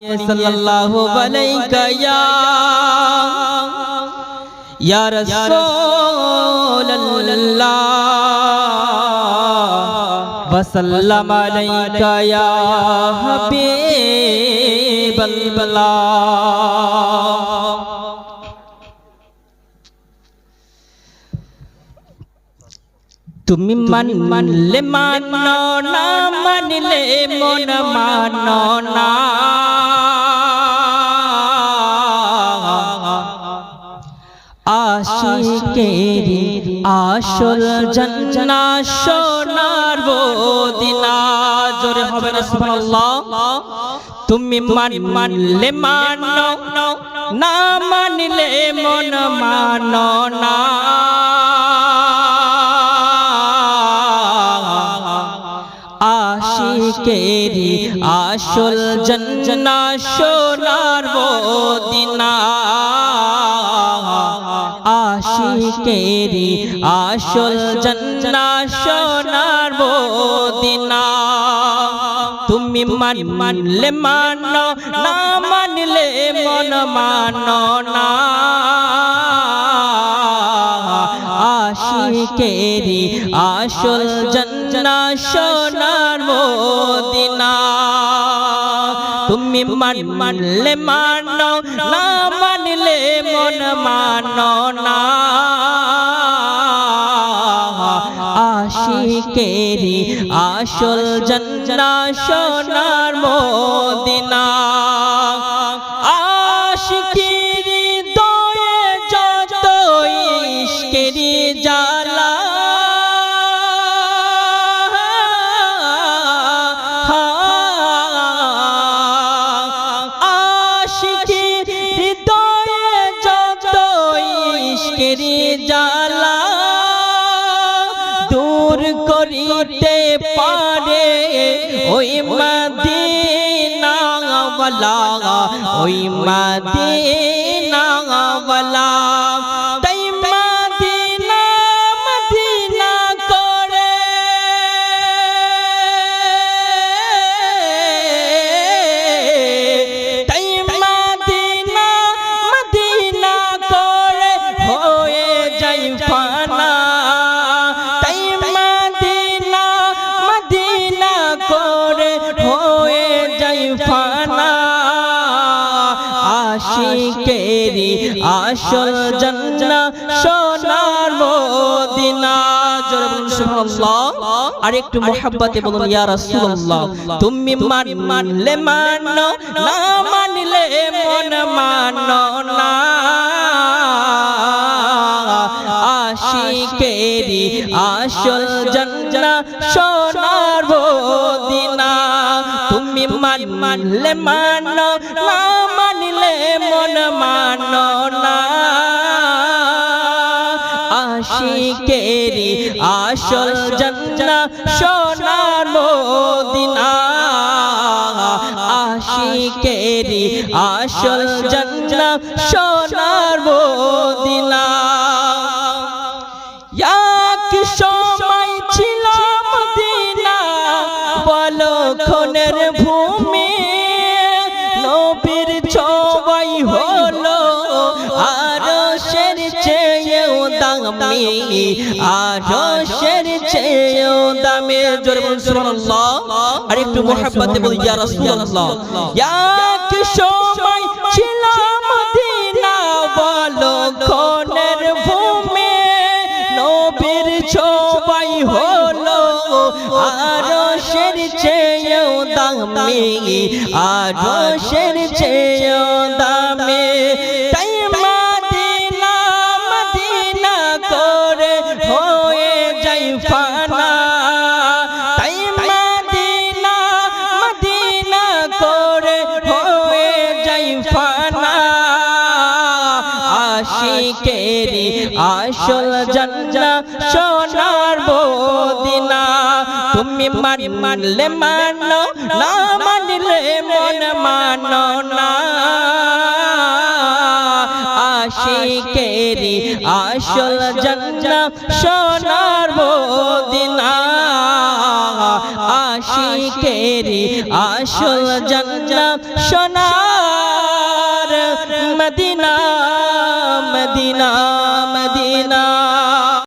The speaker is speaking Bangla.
सल्लल्लाहु अलैहि या रसूलल्लाह वसल्लम अलैका या हबीबल्लाह। তুমি মানলে মানো না মানলে মন মানো না, আশিকেরি আসল জান্নাত সোনার মদিনা। জোরে হবে না সুবহানাল্লাহ। তুমি মানলে মানো না মানলে মন মানো না, আশিকেরি আসল জান্নাত সোনার মদিনা, আশিকেরি আসল জান্নাত সোনার মদিনা। তুমি মানলে মানো না মানলে মন মানো না, আশিকেরি আসল জান্নাত সোনার মদিনা। তুমি মানলে মানো না মানলে মন মানো না, আশিকেরি আসল জান্নাত সোনার মদিনা। আশিকেরি দয়ে যত ইশকেরি জালা, আশিকেরি দয়ে যত ইশকেরি জালা দূর করিতে পারে ওই মদিনা ওয়ালা, ওই মদিনা ওয়ালা। তাই মদিনা মদিনা করে তাই মদিনা মদিনা করে হয়ে যাই ফানা, তাই মদিনা মদিনা করে হয়ে যাই ফানা, আশিকেরি আসল জান্নাত সোনার মদিনা। জোরে বলুন সুবহানাল্লাহ। আর একটু মুহাব্বতে বলুন ইয়া রাসূলুল্লাহ। তুমি মানলে মানো না মানলে মন মানো না, আশিকেরি আসল জান্নাত সোনার মদিনা। তুমি মানলে মানো না মানলে মন মানো না, আশিকেরি আসল জান্নাত সোনার মদিনা, আশিকেরি আসল জান্নাত সোনার মদিনা। এক সময় ছিল মদিনা পলক্ষণের ভূমি, নবীর ছোঁয়াই হলো আরশের চেয়েও দামি, আরশের চেয়েও দামি। জোরে বলুন সুবহানাল্লাহ। আর একটু মুহাব্বতে বলি ইয়া রাসূলুল্লাহ। এক সময় ছিল মদিনা পলক্ষণের ভূমি, নবীর ছোঁয়াই হলো আরশের চেয়েও দামি, আরশের চেয়েও দামি। তাই মদিনা মদিনা করে হয়ে যাই ফানা, তাই মদিনা মদিনা করে হয়ে যাই ফানা, আশিকেরি আসল জান্নাত সোনার মদিনা। তুমি মানলে মানো না মানলে মন মানো না, আশিকেরি আসল জান্নাত সোনার মদিনা, আশিকেরি আসল জান্নাত সোনার মদিনা মদিনা